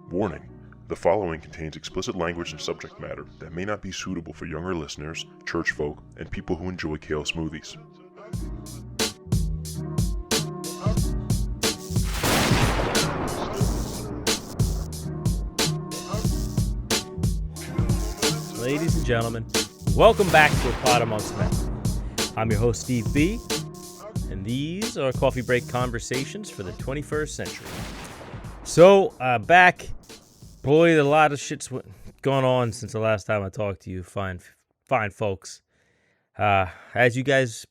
Warning: the following contains explicit language and subject matter that may not be suitable for younger listeners, church folk, and people who enjoy kale smoothies. Ladies and gentlemen, welcome back to A Pod Amongst Men. I'm your host, Steve B., and these are coffee break conversations for the 21st century. So, back, boy, a lot of shit's gone on since the last time I talked to you, fine folks. As you guys,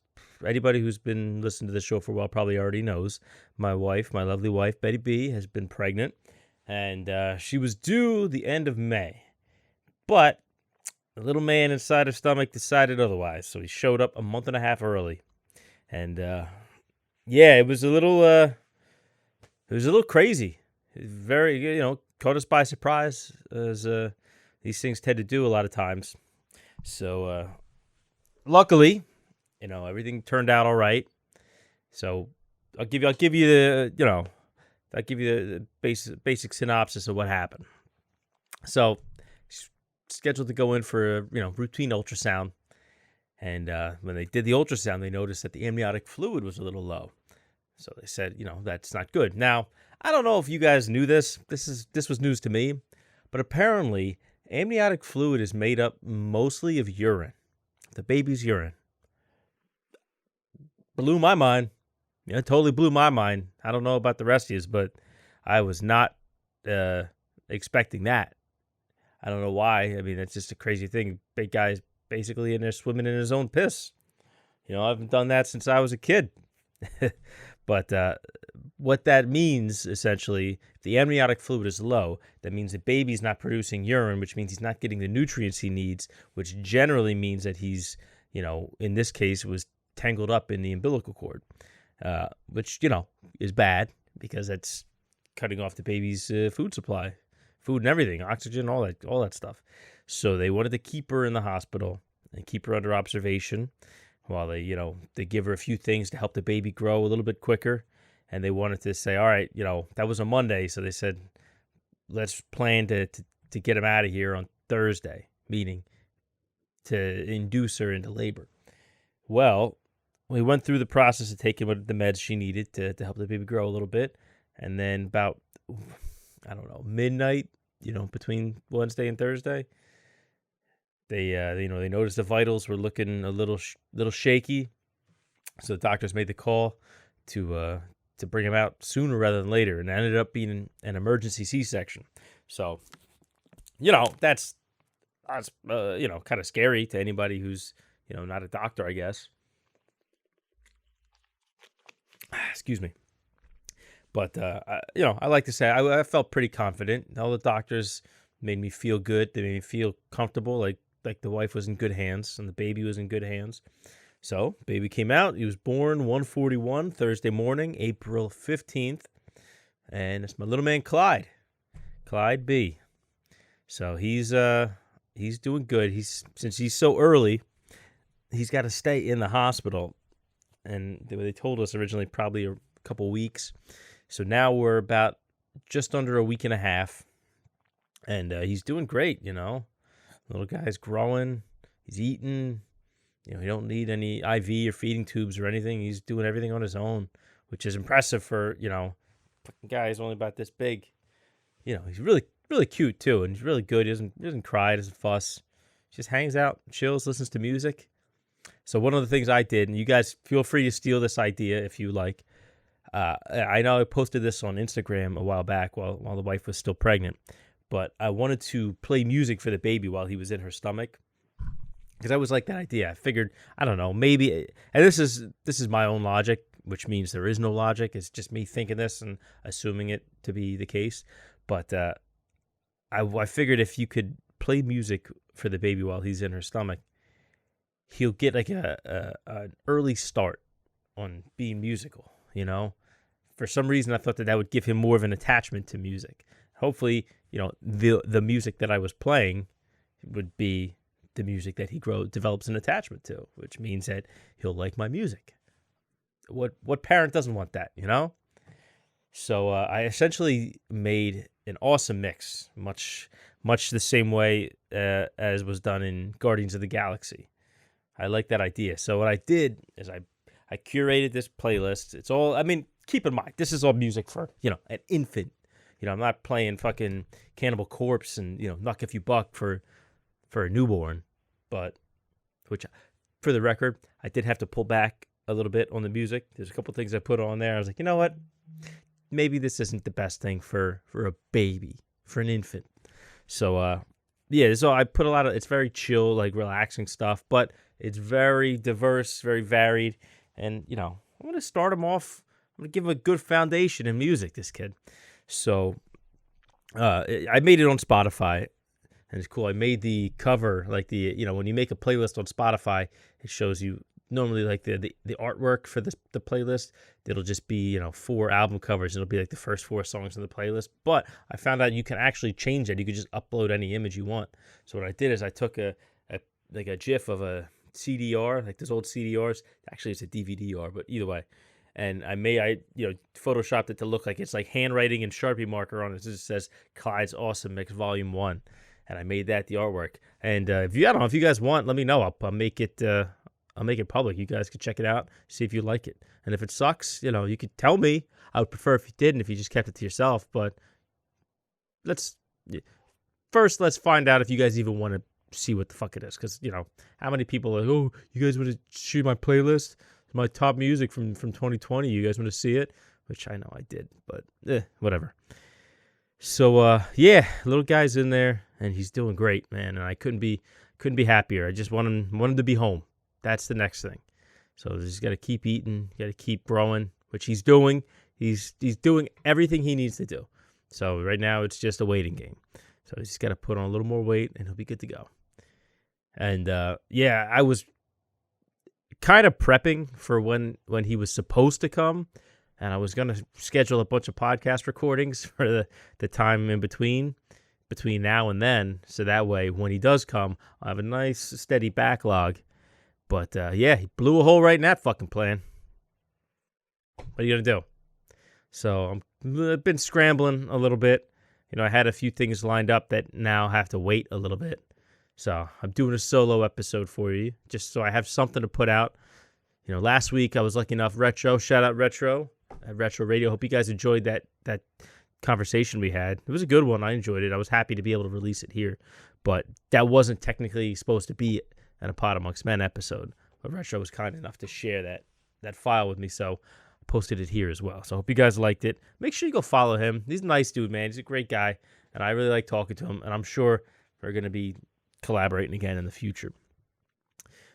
anybody who's been listening to the show for a while probably already knows, my lovely wife, Betty B., has been pregnant, and she was due the end of May. But the little man inside her stomach decided otherwise, so he showed up a month and a half early. And, it was a little crazy. Very, caught us by surprise, as these things tend to do a lot of times. So, luckily, everything turned out all right. So, I'll give you the basic synopsis of what happened. So, scheduled to go in for a routine ultrasound, and when they did the ultrasound, they noticed that the amniotic fluid was a little low. So they said, that's not good. Now, I don't know if you guys knew this. This was news to me, but apparently amniotic fluid is made up mostly of urine, the baby's urine. Blew my mind. Totally blew my mind. I don't know about the rest of you, but I was not expecting that. I don't know why. I mean, it's just a crazy thing. Big guy's basically in there swimming in his own piss. I haven't done that since I was a kid. But what that means, essentially, if the amniotic fluid is low, that means the baby's not producing urine, which means he's not getting the nutrients he needs, which generally means that he's, in this case, was tangled up in the umbilical cord, which, is bad because that's cutting off the baby's food supply. Food and everything, oxygen, all that stuff. So they wanted to keep her in the hospital and keep her under observation while they give her a few things to help the baby grow a little bit quicker. And they wanted to say, all right, that was a Monday. So they said, let's plan to get him out of here on Thursday, meaning to induce her into labor. Well, we went through the process of taking the meds she needed to help the baby grow a little bit. And then about, midnight, between Wednesday and Thursday, they noticed the vitals were looking a little shaky, so the doctors made the call to bring him out sooner rather than later, and it ended up being an emergency C-section. So, that's kind of scary to anybody who's not a doctor, I guess. Excuse me. But, I like to say I felt pretty confident. All the doctors made me feel good. They made me feel comfortable, like the wife was in good hands and the baby was in good hands. So, baby came out. He was born 1:41 Thursday morning, April 15th. And it's my little man, Clyde B. So, he's doing good. Since he's so early, he's got to stay in the hospital. And they told us originally probably a couple weeks. So now we're about just under a week and a half, and he's doing great, Little guy's growing, he's eating, he don't need any IV or feeding tubes or anything. He's doing everything on his own, which is impressive for, fucking guy is only about this big. He's really, really cute too, and he's really good. He doesn't cry, doesn't fuss. He just hangs out, chills, listens to music. So one of the things I did, and you guys feel free to steal this idea if you like. I know I posted this on Instagram a while back while the wife was still pregnant, but I wanted to play music for the baby while he was in her stomach because I always liked that idea. I figured, I don't know, maybe, and this is my own logic, which means there is no logic. It's just me thinking this and assuming it to be the case. But I figured if you could play music for the baby while he's in her stomach, he'll get like an early start on being musical. For some reason, I thought that would give him more of an attachment to music. Hopefully, the music that I was playing would be the music that he develops an attachment to, which means that he'll like my music. What parent doesn't want that, So I essentially made an awesome mix, much the same way as was done in Guardians of the Galaxy. I like that idea. So what I did is I curated this playlist. It's all, I mean, keep in mind, this is all music for, an infant. I'm not playing fucking Cannibal Corpse and, Knock If You Buck for a newborn. But, which, for the record, I did have to pull back a little bit on the music. There's a couple things I put on there. I was like, you know what? Maybe this isn't the best thing for a baby, for an infant. So, so I put a lot of, it's very chill, like relaxing stuff, but it's very diverse, very varied. And, I'm going to start him off. I'm going to give him a good foundation in music, this kid. So I made it on Spotify, and it's cool. I made the cover, like when you make a playlist on Spotify, it shows you normally like the artwork for the playlist. It'll just be, 4 album covers. It'll be like the first 4 songs in the playlist. But I found out you can actually change it. You could just upload any image you want. So what I did is I took a GIF of a CDR, like those old CDRs. Actually, it's a DVD-R, but either way. And I photoshopped it to look like it's like handwriting and Sharpie marker on it. It just says Clyde's Awesome Mix Volume 1. And I made that the artwork. And if you guys want, let me know. I'll make it public. You guys can check it out, see if you like it. And if it sucks, you could tell me. I would prefer if you didn't, if you just kept it to yourself. But let's find out if you guys even want to see what the fuck it is. Because, how many people are like, oh, you guys want to see my playlist? My top music from 2020. You guys want to see it? Which I know I did, but whatever. So little guy's in there and he's doing great, man. And I couldn't be happier. I just want him to be home. That's the next thing. So he's got to keep eating, got to keep growing, which he's doing. He's doing everything he needs to do. So right now it's just a waiting game. So he's just got to put on a little more weight and he'll be good to go. And I was kind of prepping for when he was supposed to come, and I was going to schedule a bunch of podcast recordings for the time in between now and then, so that way when he does come, I'll have a nice steady backlog. But he blew a hole right in that fucking plan. What are you going to do? So I've been scrambling a little bit. I had a few things lined up that now have to wait a little bit. So I'm doing a solo episode for you, just so I have something to put out. Last week I was lucky enough, shout out Retro at Retro Radio. Hope you guys enjoyed that conversation we had. It was a good one. I enjoyed it. I was happy to be able to release it here, but that wasn't technically supposed to be an A Pod Amongst Men episode. But Retro was kind enough to share that file with me, so I posted it here as well. So I hope you guys liked it. Make sure you go follow him. He's a nice dude, man. He's a great guy, and I really like talking to him, and I'm sure we're going to be collaborating again in the future.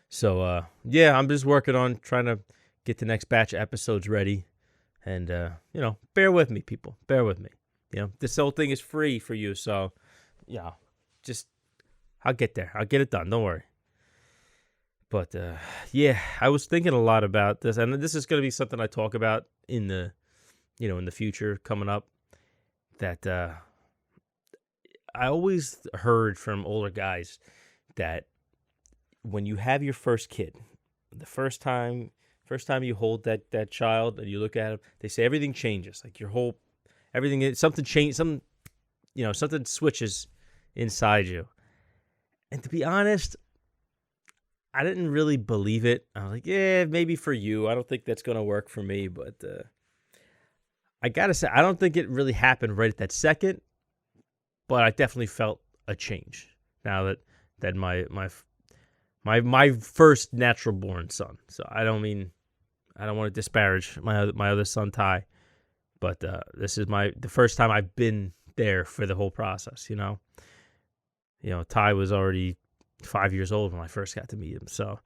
So I'm just working on trying to get the next batch of episodes ready, and bear with me, people, bear with me. This whole thing is free for you, so just I'll get there, I'll get it done, don't worry. But I was thinking a lot about this, and this is going to be something I talk about in the in the future coming up, that I always heard from older guys that when you have your first kid, the first time you hold that child and you look at him, they say everything changes. Like something changes, something switches inside you. And to be honest, I didn't really believe it. I was like, yeah, maybe for you. I don't think that's going to work for me. But I got to say, I don't think it really happened right at that second. But I definitely felt a change now that my first natural born son. So I don't want to disparage my other son Ty, but this is the first time I've been there for the whole process. Ty was already 5 years old when I first got to meet him, so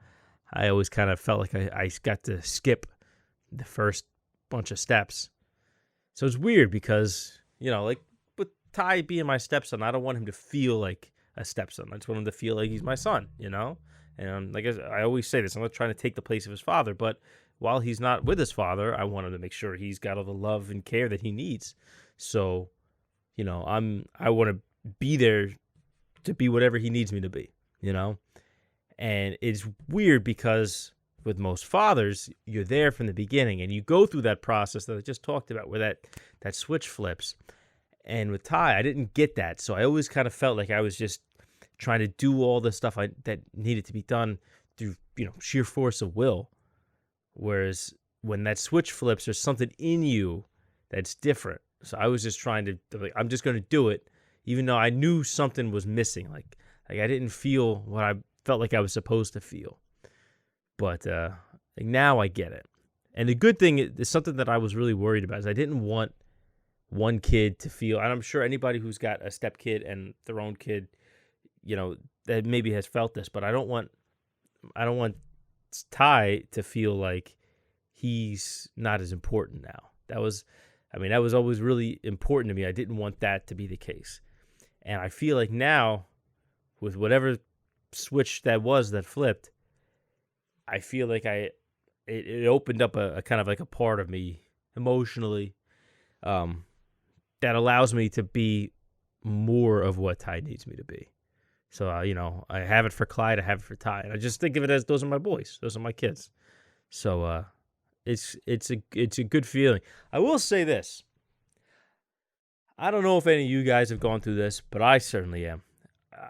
I always kind of felt like I got to skip the first bunch of steps. So it's weird because like with Ty being my stepson, I don't want him to feel like a stepson. I just want him to feel like he's my son, And like I always say this, I'm not trying to take the place of his father, but while he's not with his father, I want him to make sure he's got all the love and care that he needs. So, I want to be there to be whatever he needs me to be, And it's weird because with most fathers, you're there from the beginning and you go through that process that I just talked about where that switch flips. And with Ty, I didn't get that. So I always kind of felt like I was just trying to do all the stuff that needed to be done through, sheer force of will. Whereas when that switch flips, there's something in you that's different. So I was just trying to, like, I'm just going to do it, even though I knew something was missing. Like I didn't feel what I felt like I was supposed to feel. But now I get it. And the good thing is something that I was really worried about is I didn't want one kid to feel, and I'm sure anybody who's got a step kid and their own kid, that maybe has felt this, but I don't want Ty to feel like he's not as important now. That was always really important to me. I didn't want that to be the case. And I feel like now, with whatever switch that was that flipped, I feel like it opened up a kind of like a part of me emotionally, that allows me to be more of what Ty needs me to be. So, I have it for Clyde, I have it for Ty. And I just think of it as those are my boys. Those are my kids. So, it's a good feeling. I will say this. I don't know if any of you guys have gone through this, but I certainly am.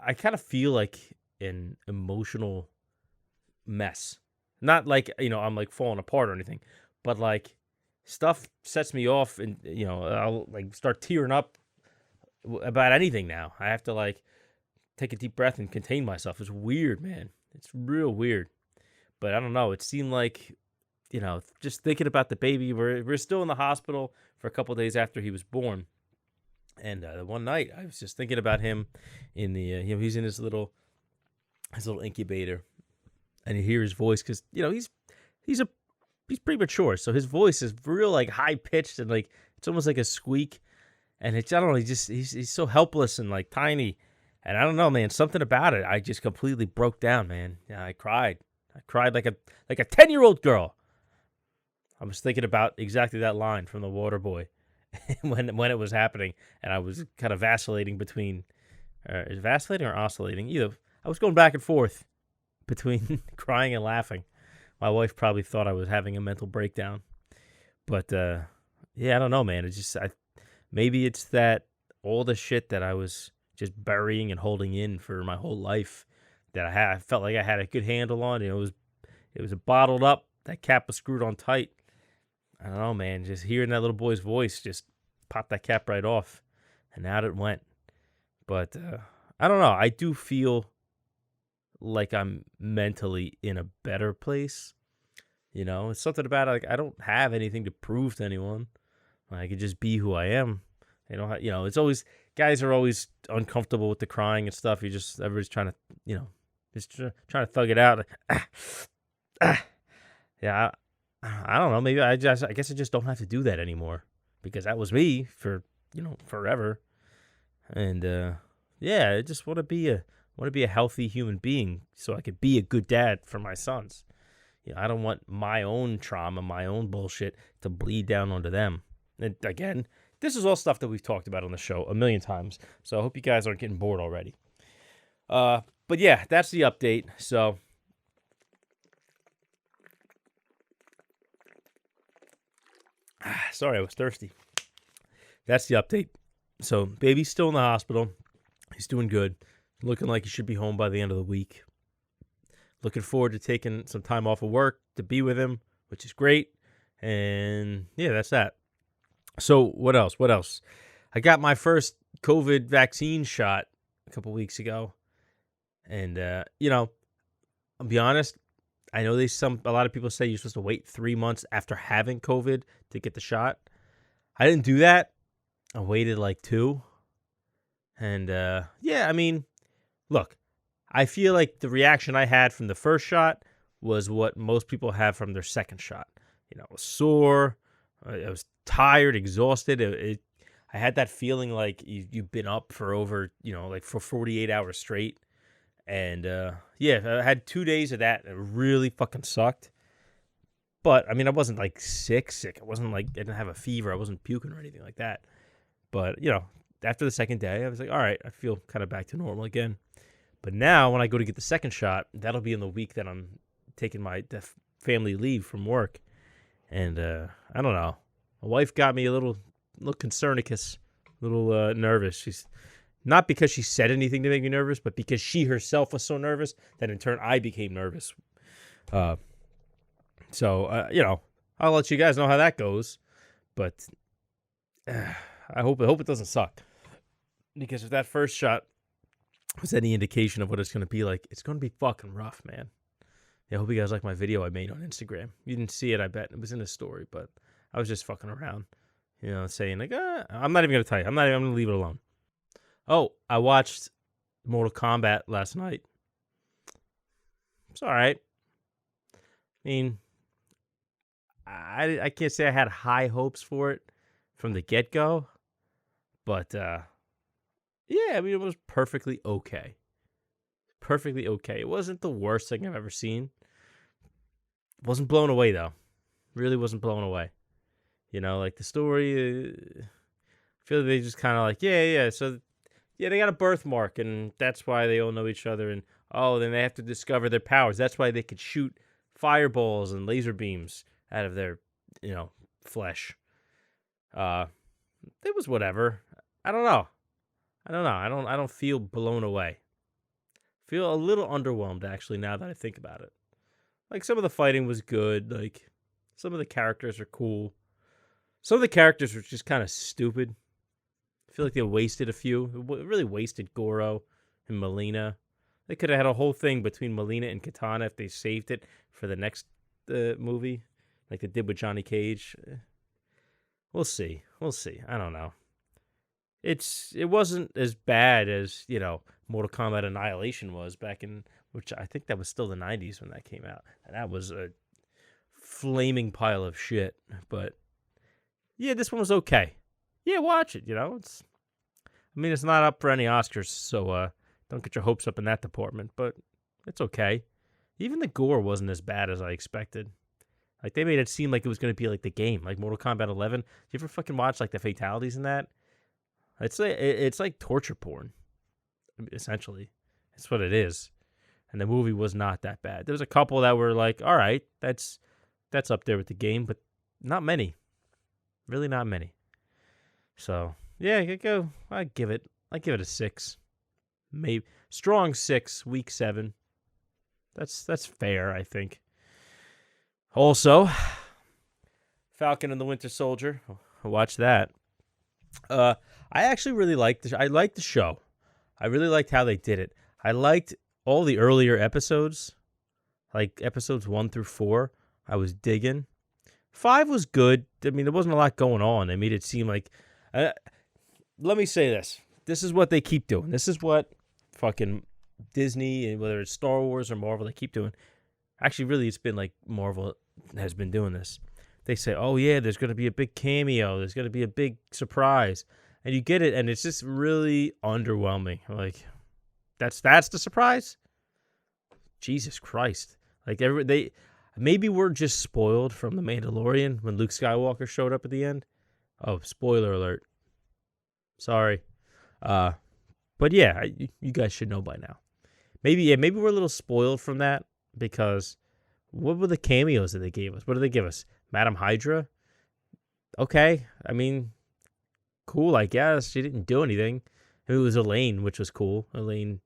I kind of feel like an emotional mess. Not like, I'm like falling apart or anything, but like stuff sets me off and, I'll like start tearing up about anything now. I have to like take a deep breath and contain myself. It's weird, man. It's real weird. But I don't know. It seemed like, just thinking about the baby, we're still in the hospital for a couple of days after he was born. And one night I was just thinking about him in the, he's in his little incubator, and you hear his voice because, he's pretty mature. So his voice is real like high pitched and like, it's almost like a squeak. And it's, I don't know, he's so helpless and like tiny. And I don't know, man, something about it. I just completely broke down, man. Yeah, I cried like a 10-year-old girl. I was thinking about exactly that line from The Water Boy when it was happening, and I was kind of vacillating between, is vacillating or oscillating? Either. I was going back and forth between crying and laughing. My wife probably thought I was having a mental breakdown, but yeah, I don't know, man. It's just maybe it's that all the shit that I was just burying and holding in for my whole life that I felt like I had a good handle on. It was bottled up. That cap was screwed on tight. I don't know, man. Just hearing that little boy's voice just popped that cap right off, and out it went. But I don't know. I do feel like I'm mentally in a better place. It's something about it, like I don't have anything to prove to anyone. I could just be who I am. It's always, guys are always uncomfortable with the crying and stuff. Everybody's trying to, just trying to thug it out. Yeah, I don't know. Maybe I guess I just don't have to do that anymore because that was me for, forever. And yeah, I just want to be a healthy human being so I could be a good dad for my sons. I don't want my own trauma, my own bullshit to bleed down onto them. And again, this is all stuff that we've talked about on the show a million times. So I hope you guys aren't getting bored already. But yeah, that's the update. So sorry, I was thirsty. That's the update. So baby's still in the hospital. He's doing good. Looking like he should be home by the end of the week. Looking forward to taking some time off of work to be with him, which is great. And yeah, that's that. So what else? I got my first COVID vaccine shot a couple weeks ago. And, I'll be honest. I know a lot of people say you're supposed to wait 3 months after having COVID to get the shot. I didn't do that. I waited like 2. And, yeah, I mean, look, I feel like the reaction I had from the first shot was what most people have from their second shot. I was sore. I was tired, exhausted. I had that feeling like you've been up for over, like for 48 hours straight. And, yeah, I had 2 days of that. It really fucking sucked. But, I mean, I wasn't like sick. I wasn't like, I didn't have a fever. I wasn't puking or anything like that. But, after the second day, I was like, all right, I feel kind of back to normal again. But now when I go to get the second shot, that'll be in the week that I'm taking my family leave from work. And I don't know. My wife got me a little concernicus nervous. She's not because she said anything to make me nervous, but because she herself was so nervous that in turn I became nervous. So I'll let you guys know how that goes, but I hope it doesn't suck, because if that first shot was any indication of what it's going to be like, it's going to be fucking rough, man. Yeah, I hope you guys like my video I made on Instagram. You didn't see it, I bet. It was in the story, but I was just fucking around, saying like, I'm not even going to tell you. I'm going to leave it alone. Oh, I watched Mortal Kombat last night. It's all right. I mean, I can't say I had high hopes for it from the get-go, but yeah, I mean, it was perfectly okay. Perfectly okay. It wasn't the worst thing I've ever seen. Wasn't blown away, though. Really wasn't blown away. Like the story, I feel like they just kind of like, yeah. So, yeah, they got a birthmark, and that's why they all know each other. And, then they have to discover their powers. That's why they could shoot fireballs and laser beams out of their, flesh. It was whatever. I don't know. I don't feel blown away. Feel a little underwhelmed, actually, now that I think about it. Like, some of the fighting was good. Like, some of the characters are cool. Some of the characters were just kind of stupid. I feel like they wasted a few. It really wasted Goro and Melina. They could have had a whole thing between Melina and Katana if they saved it for the next movie, like they did with Johnny Cage. We'll see. I don't know. It wasn't as bad as, Mortal Kombat Annihilation was back in, which I think that was still the 90s when that came out. And that was a flaming pile of shit. But yeah, this one was okay. Yeah, watch it, it's not up for any Oscars, so don't get your hopes up in that department, but it's okay. Even the gore wasn't as bad as I expected. Like, they made it seem like it was going to be like the game, like Mortal Kombat 11. You ever fucking watch like the fatalities in that? It's like torture porn, essentially. That's what it is. And the movie was not that bad. There was a couple that were like, all right, that's up there with the game, but not many. Really not many. So, yeah, I give it a 6. Maybe strong 6, week 7. That's fair, I think. Also, Falcon and the Winter Soldier. Watch that. I actually really liked the show. I really liked how they did it. I liked all the earlier episodes, like episodes 1 through 4. I was digging. 5 was good. I mean, there wasn't a lot going on. They made it seem like... let me say this. This is what they keep doing. This is what fucking Disney, whether it's Star Wars or Marvel, they keep doing. Actually, really, it's been like Marvel has been doing this. They say, oh, yeah, there's going to be a big cameo. There's going to be a big surprise. And you get it, and it's just really underwhelming. Like, that's the surprise? Jesus Christ. Like, maybe we're just spoiled from The Mandalorian when Luke Skywalker showed up at the end. Oh, spoiler alert. Sorry. But yeah, you guys should know by now. Maybe we're a little spoiled from that, because what were the cameos that they gave us? What did they give us? Madam Hydra? Okay. I mean, cool, I guess. She didn't do anything. It was Elaine, which was cool. Elaine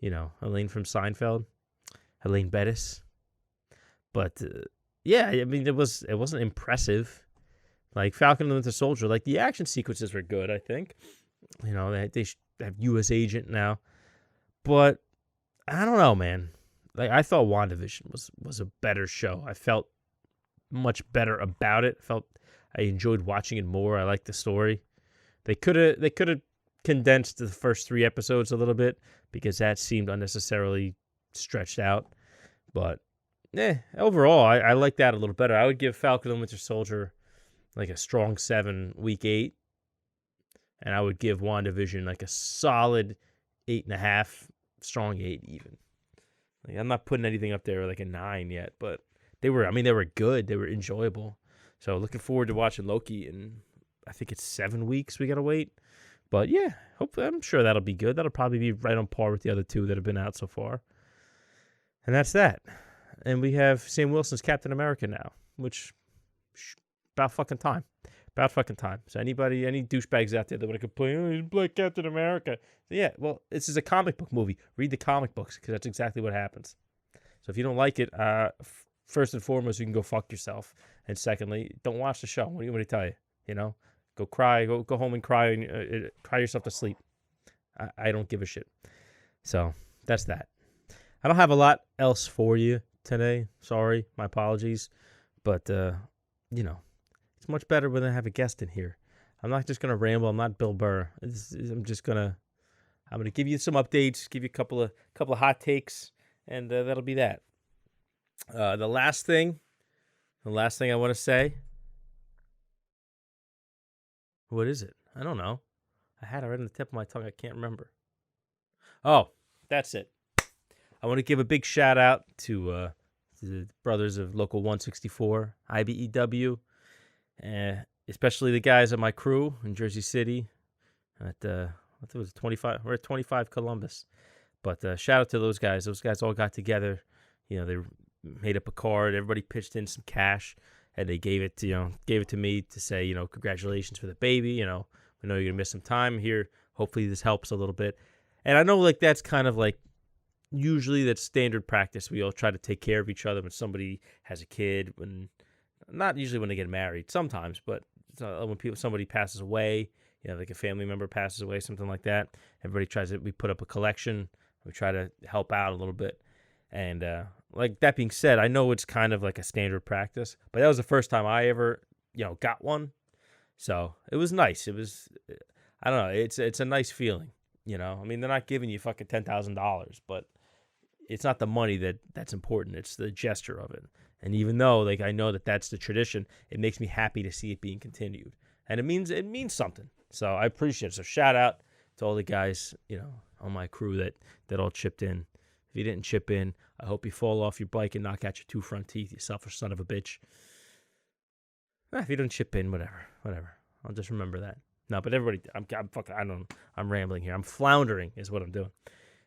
from Seinfeld. Elaine Bettis. But yeah, I mean, it wasn't impressive. Like Falcon and the Winter Soldier, like the action sequences were good, I think. They have U.S. Agent now. But I don't know, man. Like, I thought WandaVision was a better show. I felt much better about it. I enjoyed watching it more. I liked the story. They could have condensed the first 3 episodes a little bit, because that seemed unnecessarily stretched out. But overall, I like that a little better. I would give Falcon and Winter Soldier like a strong 7, week 8. And I would give WandaVision like a solid 8.5, strong 8 even. Like, I'm not putting anything up there like a 9 yet, but they were good. They were enjoyable. So looking forward to watching Loki in, I think it's 7 weeks we got to wait. But yeah, I'm sure that'll be good. That'll probably be right on par with the other 2 that have been out so far. And that's that. And we have Sam Wilson's Captain America now, which about fucking time. About fucking time. So any douchebags out there that want to complain, oh, he's Black Captain America. So yeah, well, this is a comic book movie. Read the comic books because that's exactly what happens. So if you don't like it, first and foremost, you can go fuck yourself. And secondly, don't watch the show. What do you want me to tell you? You know, go cry, go home and cry, and cry yourself to sleep. I don't give a shit. So that's that. I don't have a lot else for you today. Sorry, my apologies. But, you know, it's much better when I have a guest in here. I'm not just going to ramble. I'm not Bill Burr. I'm going to give you some updates, give you a couple of hot takes, and that'll be that. The last thing I want to say. What is it? I don't know. I had it right on the tip of my tongue. I can't remember. Oh, that's it. I want to give a big shout out to the brothers of Local 164, IBEW, especially the guys at my crew in Jersey City at I think it was 25. We're at 25 Columbus. But shout out to those guys. Those guys all got together. You know, they made up a card. Everybody pitched in some cash, and they gave it to me to say, you know, congratulations for the baby. You know, we know you're gonna miss some time here. Hopefully this helps a little bit. And I know like that's kind of like usually that's standard practice. We all try to take care of each other when somebody has a kid. Not usually when they get married. Sometimes, but when somebody passes away. You know, like a family member passes away, something like that. Everybody we put up a collection. We try to help out a little bit. And like that being said, I know it's kind of like a standard practice, but that was the first time I ever, you know, got one. So it was nice. It was, I don't know, it's a nice feeling, you know. I mean, they're not giving you fucking $10,000, but it's not the money that's important. It's the gesture of it. And even though, like, I know that's the tradition, it makes me happy to see it being continued. And it means something. So I appreciate it. So shout out to all the guys, you know, on my crew that all chipped in. If you didn't chip in, I hope you fall off your bike and knock out your 2 front teeth, you selfish son of a bitch. If you don't chip in, whatever. I'll just remember that. No, but everybody, I'm rambling here. I'm floundering is what I'm doing.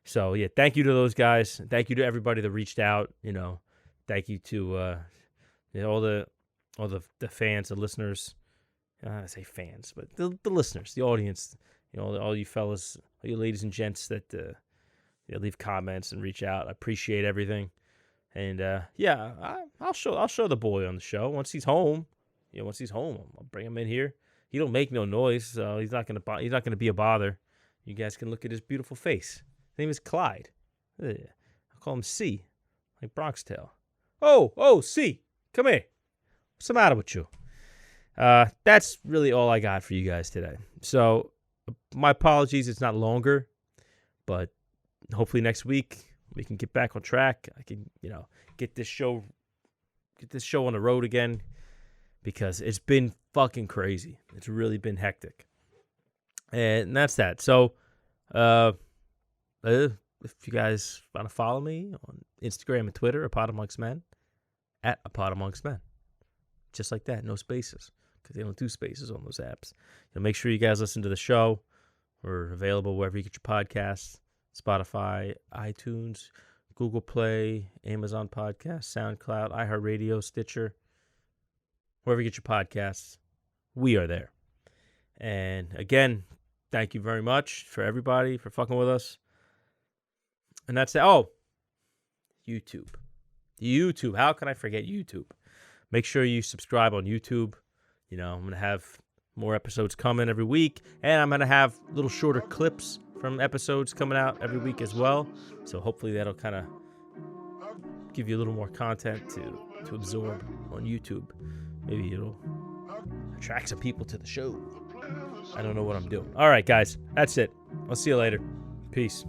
So yeah, thank you to those guys. Thank you to everybody that reached out. You know, thank you to you know, all the fans, the listeners. I say fans, but the listeners, the audience. You know, all you fellas, all you ladies and gents that you know, leave comments and reach out. I appreciate everything. And yeah, I'll show the boy on the show once he's home. You know, once he's home, I'll bring him in here. He don't make no noise, so he's not gonna be a bother. You guys can look at his beautiful face. His name is Clyde. I'll call him C, like Bronx Tale. Oh, C, come here. What's the matter with you? That's really all I got for you guys today. So my apologies, it's not longer, but hopefully next week we can get back on track. I can, you know, get this show on the road again because it's been fucking crazy. It's really been hectic. And that's that. So, if you guys want to follow me on Instagram and Twitter, A Pot Amongst Men, at A Pot Amongst Men. Just like that, no spaces, because they don't do spaces on those apps. You know, make sure you guys listen to the show. We're available wherever you get your podcasts, Spotify, iTunes, Google Play, Amazon Podcasts, SoundCloud, iHeartRadio, Stitcher. Wherever you get your podcasts, we are there. And again, thank you very much for everybody for fucking with us. And that's it. Oh, YouTube. How can I forget YouTube? Make sure you subscribe on YouTube. You know, I'm going to have more episodes coming every week. And I'm going to have little shorter clips from episodes coming out every week as well. So hopefully that'll kind of give you a little more content to absorb on YouTube. Maybe it'll attract some people to the show. I don't know what I'm doing. All right, guys. That's it. I'll see you later. Peace.